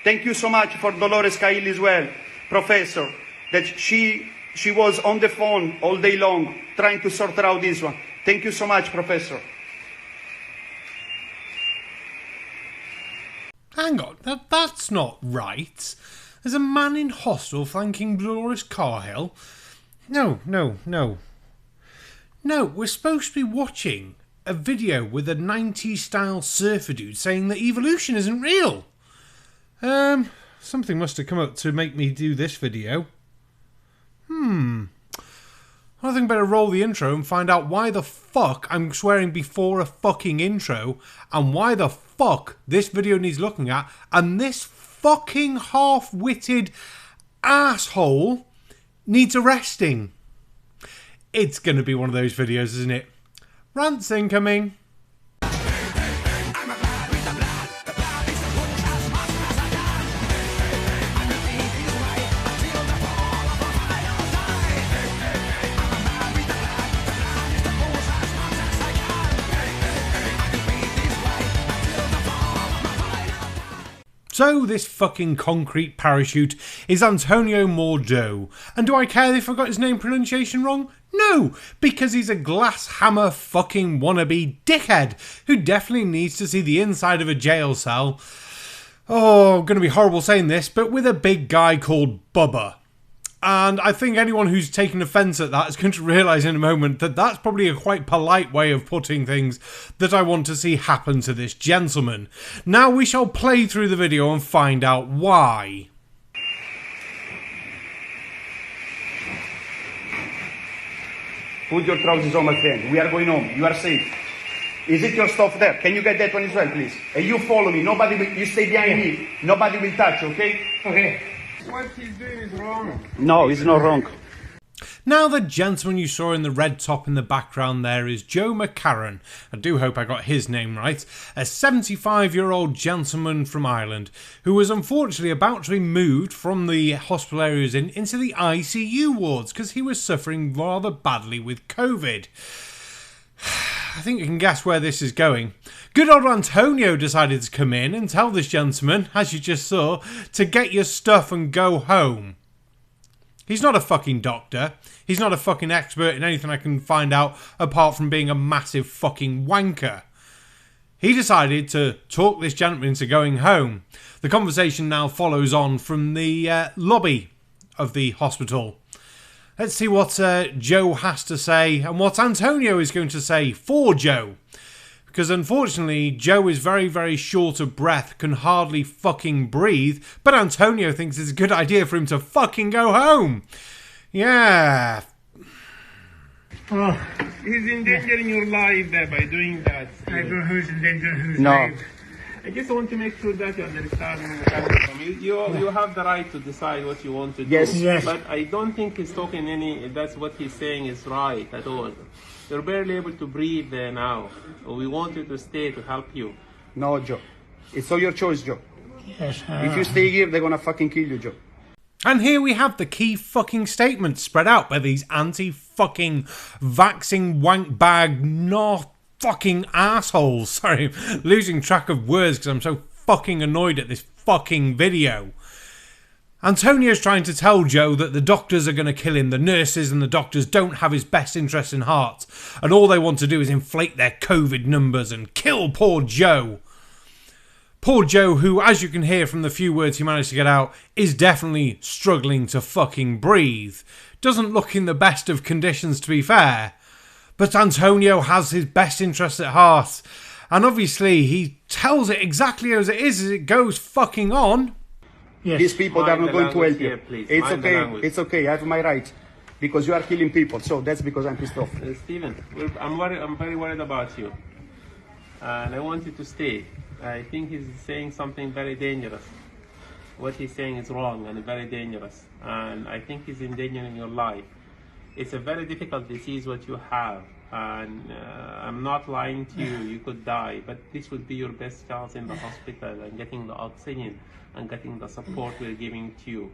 Thank you so much for Dolores Cahill as well, Professor, that she was on the phone all day long trying to sort out this one. Thank you so much, Professor. Hang on, that's not right. There's a man in hospital thanking Dolores Cahill. No. No, we're supposed to be watching a video with a 90s style surfer dude saying that evolution isn't real. Something must have come up to make me do this video. I think I better roll the intro and find out why the fuck I'm swearing before a fucking intro and why the fuck this video needs looking at and this fucking half-witted asshole needs arresting. It's going to be one of those videos, isn't it? Rants incoming. So this fucking concrete parachute is Antonio Mureddu. And do I care if I got his name pronunciation wrong? No, because he's a glass hammer fucking wannabe dickhead who definitely needs to see the inside of a jail cell. Oh, going to be horrible saying this, but with a big guy called Bubba. And I think anyone who's taken offence at that is going to realise in a moment that that's probably a quite polite way of putting things that I want to see happen to this gentleman. Now we shall play through the video and find out why. Put your trousers on, my friend. We are going home. You are safe. Is it your stuff there? Can you get that one as well, please? And you follow me. Nobody will, you stay behind me. Nobody will touch, okay? Okay. What he's doing is wrong. No, it's not wrong. Now the gentleman you saw in the red top in the background there is Joe McCarran. I do hope I got his name right. A 75-year-old gentleman from Ireland who was unfortunately about to be moved from the hospital areas into the ICU wards because he was suffering rather badly with COVID. I think you can guess where this is going. Good old Antonio decided to come in and tell this gentleman, as you just saw, to get your stuff and go home. He's not a fucking doctor. He's not a fucking expert in anything I can find out apart from being a massive fucking wanker. He decided to talk this gentleman into going home. The conversation now follows on from the lobby of the hospital. Let's see what Joe has to say and what Antonio is going to say for Joe. Because unfortunately, Joe is very, very short of breath, can hardly fucking breathe, but Antonio thinks it's a good idea for him to fucking go home. Yeah. Oh, he's endangering your life there by doing that. I don't know who's endangering whose life. I just want to make sure that you understand you have the right to decide what you want to do. Yes. But I don't think he's talking that's what he's saying is right at all. You're barely able to breathe there now. We want you to stay to help you. No, Joe. It's all your choice, Joe. Yes. If you stay here, they're gonna fucking kill you, Joe. And here we have the key fucking statements spread out by these anti-fucking vaxing wank bag not fucking assholes. Sorry, I'm losing track of words because I'm so fucking annoyed at this fucking video. Antonio's trying to tell Joe that the doctors are going to kill him, the nurses and the doctors don't have his best interests in heart, and all they want to do is inflate their COVID numbers and kill poor Joe. Poor Joe, who, as you can hear from the few words he managed to get out, is definitely struggling to fucking breathe. Doesn't look in the best of conditions, to be fair. But Antonio has his best interests at heart. And obviously, he tells it exactly as it goes fucking on. Yes. These people are not going to help you. It's okay. It's okay. I have my right. Because you are killing people. So that's because I'm pissed off. Stephen, I'm very worried about you. And I want you to stay. I think he's saying something very dangerous. What he's saying is wrong and very dangerous. And I think he's endangering your life. It's a very difficult disease what you have. And I'm not lying to you, you could die. But this would be your best chance in the hospital and getting the oxygen and getting the support we're giving to you.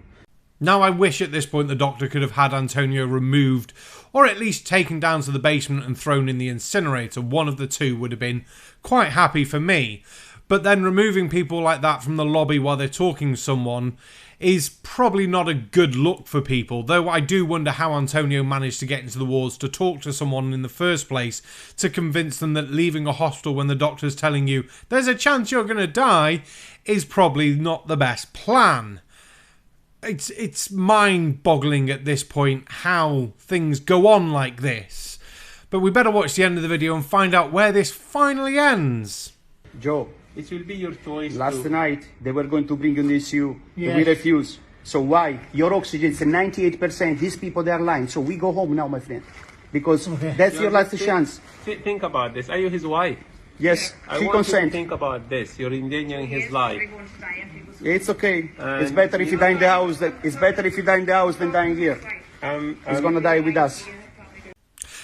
Now I wish at this point the doctor could have had Antonio removed or at least taken down to the basement and thrown in the incinerator. One of the two would have been quite happy for me. But then removing people like that from the lobby while they're talking to someone is probably not a good look for people. Though I do wonder how Antonio managed to get into the wards to talk to someone in the first place to convince them that leaving a hospital when the doctor's telling you there's a chance you're going to die is probably not the best plan. It's mind-boggling at this point how things go on like this. But we better watch the end of the video and find out where this finally ends. Joe, It will be your choice. last to... night they were going to bring you this you. Yes. We refuse. So why? Your oxygen is 98%. These people, they are lying. So we go home now, my friend. Because that's your last chance. Think about this. Are you his wife? Yes, I she want you to consent. think about this. You're endangering his life. It's okay. It's And better if you you die in the house. It's better if you die in the house than dying here. He's gonna die with us.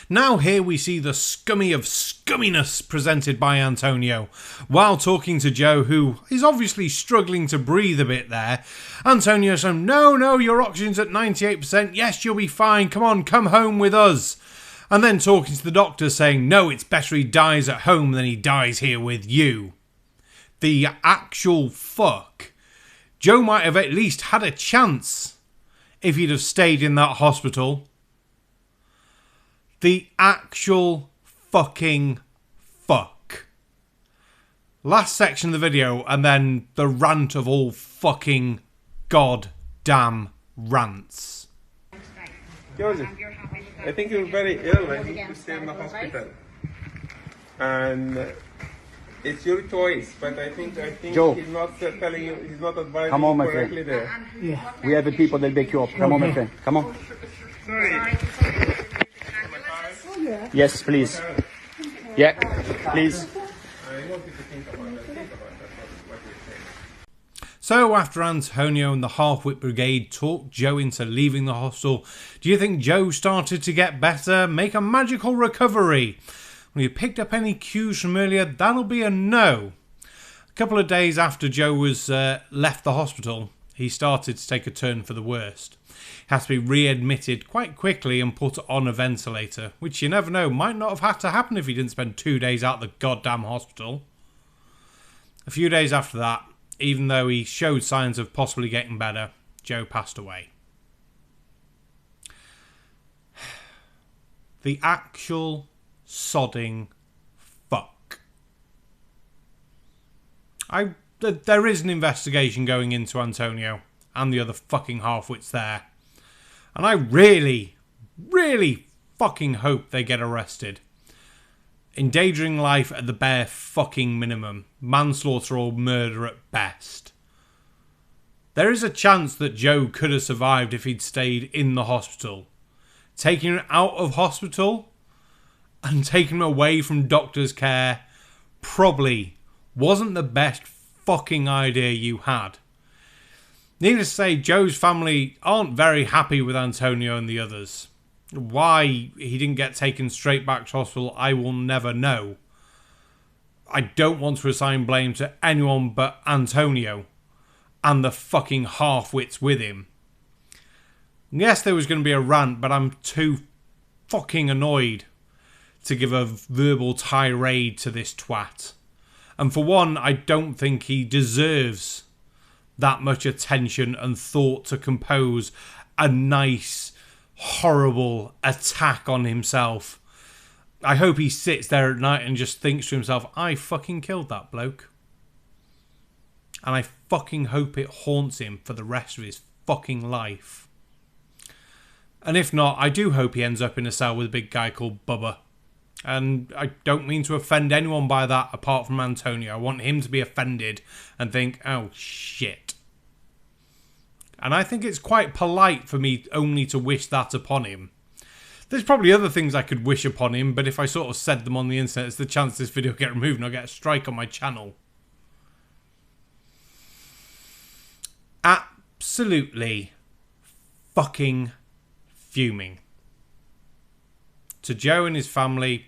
Now here we see the scummy of scumminess presented by Antonio. While talking to Joe, who is obviously struggling to breathe a bit there, Antonio says, no, your oxygen's at 98%. Yes, you'll be fine. Come on, come home with us. And then talking to the doctor saying, no, it's better he dies at home than he dies here with you. The actual fuck. Joe might have at least had a chance if he'd have stayed in that hospital. The actual fucking fuck. Last section of the video and then the rant of all fucking goddamn rants. Joseph, I think you're very ill. I need to stay in the hospital. And it's your choice, but I think Joe. he's not telling you, he's not advising Come on, you my correctly friend. there. Yeah. We have the people that back you up. Come on, my friend. Come on. Sorry. Yes, please. Yeah, please. I want you to think about that. Think about that, what you're saying. So after Antonio and the Half-Wit Brigade talked Joe into leaving the hostel, do you think Joe started to get better, make a magical recovery? When you picked up any cues from earlier, that'll be a no. A couple of days after Joe was left the hospital, he started to take a turn for the worst. He had to be readmitted quite quickly and put on a ventilator, which you never know, might not have had to happen if he didn't spend 2 days out the goddamn hospital. A few days after that, even though he showed signs of possibly getting better, Joe passed away. The actual sodding fuck. There is an investigation going into Antonio and the other fucking half-wits there. And I really, really fucking hope they get arrested. Endangering life at the bare fucking minimum. Manslaughter or murder at best. There is a chance that Joe could have survived if he'd stayed in the hospital. Taking him out of hospital and taking him away from doctor's care probably wasn't the best fucking idea you had. Needless to say, Joe's family aren't very happy with Antonio and the others. Why he didn't get taken straight back to hospital, I will never know. I don't want to assign blame to anyone but Antonio and the fucking half-wits with him. Yes, there was going to be a rant, but I'm too fucking annoyed to give a verbal tirade to this twat. And for one, I don't think he deserves that much attention and thought to compose a nice, horrible attack on himself. I hope he sits there at night and just thinks to himself, I fucking killed that bloke. And I fucking hope it haunts him for the rest of his fucking life. And if not, I do hope he ends up in a cell with a big guy called Bubba. And I don't mean to offend anyone by that apart from Antonio. I want him to be offended and think, oh shit. And I think it's quite polite for me only to wish that upon him. There's probably other things I could wish upon him, but if I sort of said them on the internet, there's the chance this video will get removed and I'll get a strike on my channel. Absolutely fucking fuming. To Joe and his family,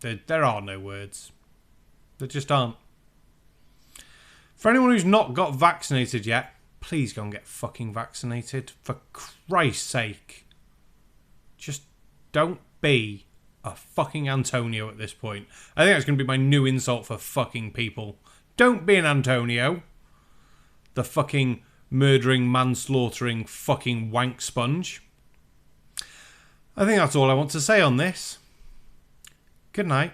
there are no words. There just aren't. For anyone who's not got vaccinated yet, please go and get fucking vaccinated. For Christ's sake. Just don't be a fucking Antonio at this point. I think that's going to be my new insult for fucking people. Don't be an Antonio. The fucking murdering, manslaughtering, fucking wank sponge. I think that's all I want to say on this. Good night.